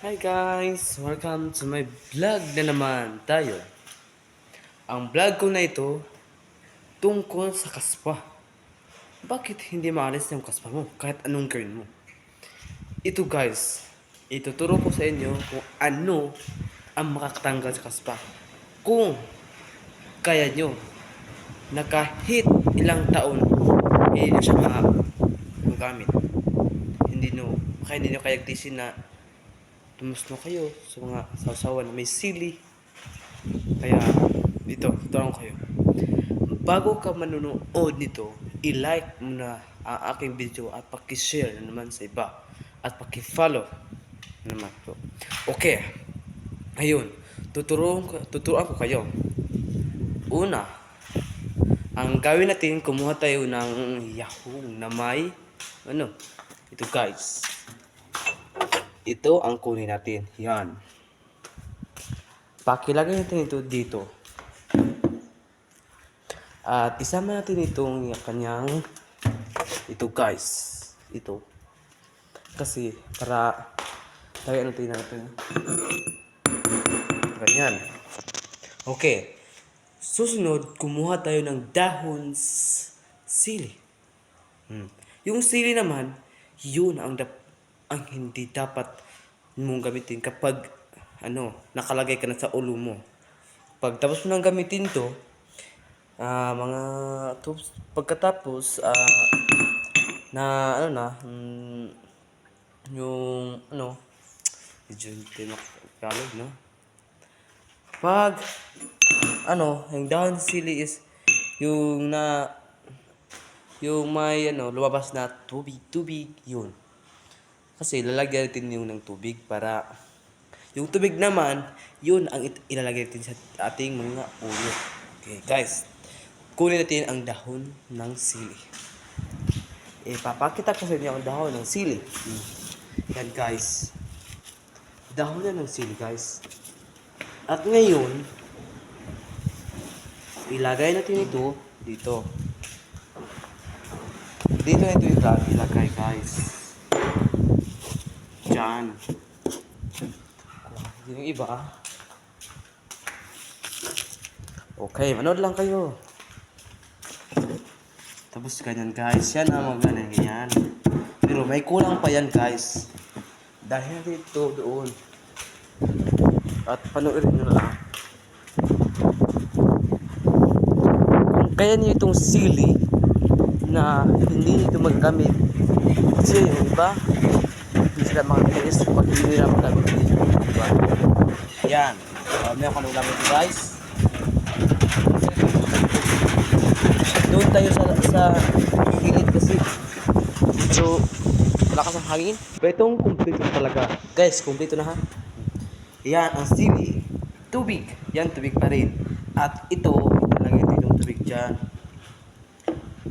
Hi guys! Welcome to my vlog na naman tayo. Ang vlog ko na ito tungkol sa kaspa. Bakit hindi maalis yung kaspa mo kahit anong gawin mo? Ito guys, ituturo ko sa inyo kung ano ang makakatanggal sa kaspa. Kung kaya nyo na kahit ilang taon hindi nyo siya magamit. Hindi nyo kayagtisin na tumusno kayo sa mga sausawan na may sili. Kaya, tuturuan ko kayo. Bago ka manonood nito, i-like mo na ang aking video at paki-share na naman sa iba. At paki-follow naman to. Okay. Ayun. Tuturuan ko kayo. Una, ang gawin natin, kumuha tayo ng Yahoo na may, ito guys. Ito ang kunin natin. Yan. Pakilagay natin ito dito. At isama natin itong kanyang ito guys. Ito. Kasi para lagyan natin. Ganyan. Okay. Susunod, kumuha tayo ng dahon sili. Yung sili naman, yun ang hindi dapat mong gamitin kapag nakalagay ka na sa ulo mo. Pag tapos mo nang gamitin to, pagkatapos medyo hindi makakalog, no? Pag yung dahon sili is yung may lumabas na tubig, yun. Kasi lalagyan natin yung ng tubig para yung tubig naman, yun ang ilalagay natin sa ating mga ulo. Okay, guys. Kunin natin ang dahon ng sili. Papakita ko sa inyo ang dahon ng sili. Yan, guys. Dahon yan ng sili, guys. At ngayon, ilagay natin ito dito. Dito ito ilagay, guys. Diyan. Yung iba. Okay, manood lang kayo. Tapos ganyan guys. Yan ang mga ganyan. Pero may kulang pa yan guys. Dahil dito doon. At panoorin nyo lang. Kung kaya nyo itong sili na hindi ito magagamit. Kasi yung iba, hindi sila makakainis pag hindi nila magamit dito. Diba? Yan. Meron ka nung gamit guys. Doon tayo sa gilid kasi so malakas ang hangin. Pero itong kumpleto talaga. Guys, kumpleto na ha. Yan, ang sili. Tubig. Yan, tubig pa rin. At ito, ilagay ito itong tubig dyan.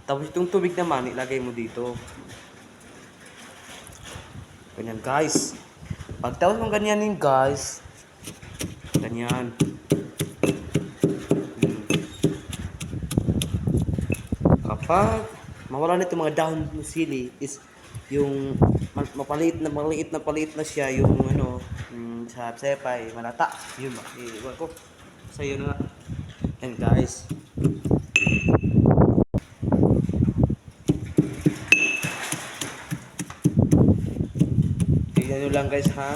Tapos itong tubig naman, ilagay mo dito. Ganyan guys. Pagtapos mong ganyanin guys. Ganyan. Kapag mawala na itong mga dahon ng sili is yung maliit na siya yung sa sepay, malata. Yun ba? Iwan ko. So yun na. And guys. Tignan nyo lang guys ha.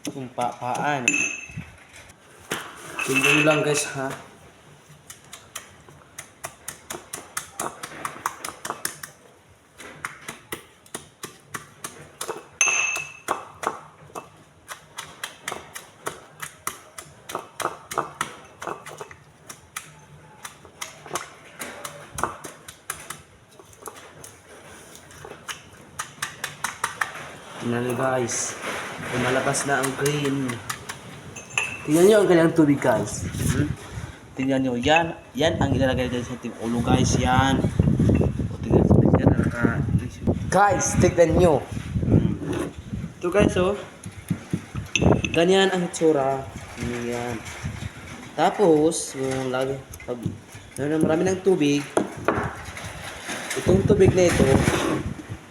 Kung paan. Tignan nyo lang guys ha. Tingnan nyo guys, lumalabas na ang green. Tingnan nyo ang kanyang tubig guys. Tingnan nyo, yan ang ilalagay dyan sa ating ulo guys, yan. Guys, tignan nyo. Ito guys ganyan ang itsura. Yan. Tapos, pag marami ng tubig, itong tubig na ito,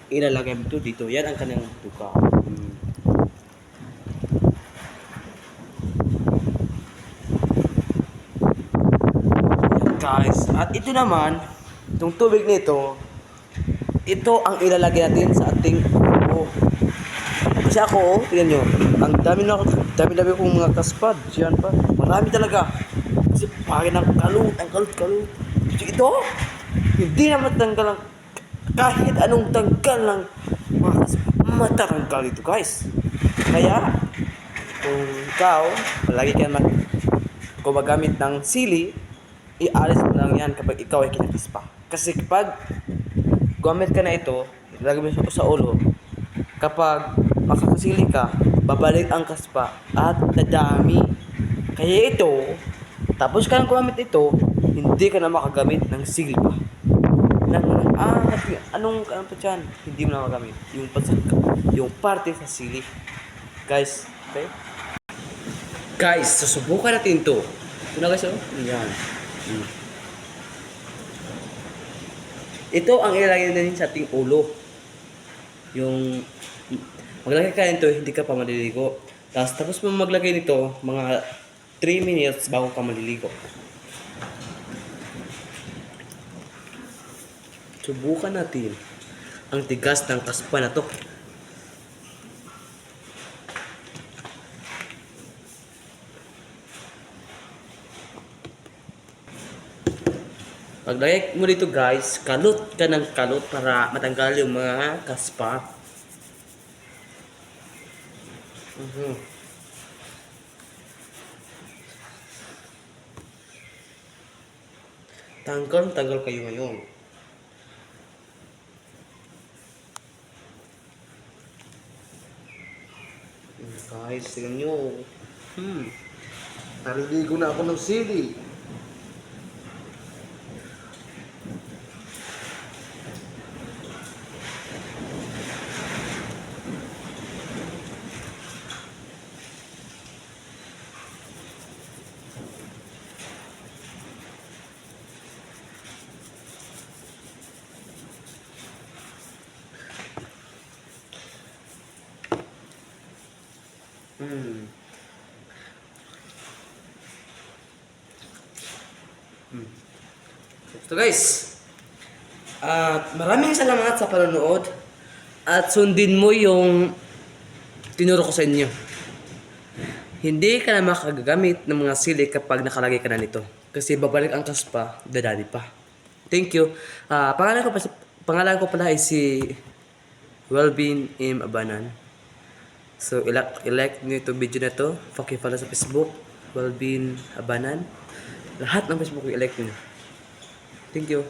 ilalagay mo ito dito. Yan ang kanyang tuka. guys. At ito naman, itong tubig nito, ito ang ilalagay natin sa ating ulo. Kasi ako, tingnan nyo, ang dami kong mga kaspad. Siyan pa, marami talaga. Kasi pake ng kalut, ang kalut. So, ito, hindi na matanggal ang kahit anong tanggal ng mga kaspad. Matatanggal ito guys. Kaya, kung ikaw, palagi ka gumagamit ng sili, ialis mo lang yan kapag ikaw ay kinakaspa. Kasi kapag gumamit ka na ito, ilagay mo sa ulo, kapag makakasili ka, babalik ang kaspa at dadami. Kaya ito, tapos ka nang gumamit ito, hindi ka na makagamit ng sili pa. Ano pa dyan? Hindi mo na magamit. Yung parte sa sili. Guys, okay? Guys, susubukan natin to. Ito na guys, oh. Yan. Ito ang ilalagay natin sa ating ulo. Yung maglagay ka nito, hindi ka pa maliligo. Tapos mo maglagay nito, mga 3 minutes bago ka maliligo. Subukan natin ang tigas ng kaspa na to. Paglagay mo dito guys, kalot ka ng kalot para matanggal yung mga kaspa. Tanggal kayo ngayon. Guys, tingnan nyo. Naliligo na ako ng sili. So guys, maraming salamat sa panonood at sundin mo yung tinuro ko sa inyo. Hindi ka na makagagamit ng mga sili kapag nakalagay ka na nito. Kasi babalik ang kaspa, dadali pa. Thank you. Pangalan ko pala ay si Welbin M. Abanan. So, i-like nyo itong video na to. Paki-follow sa Facebook, Welbin Abanan. Lahat ng Facebook i-like nyo. Thank you.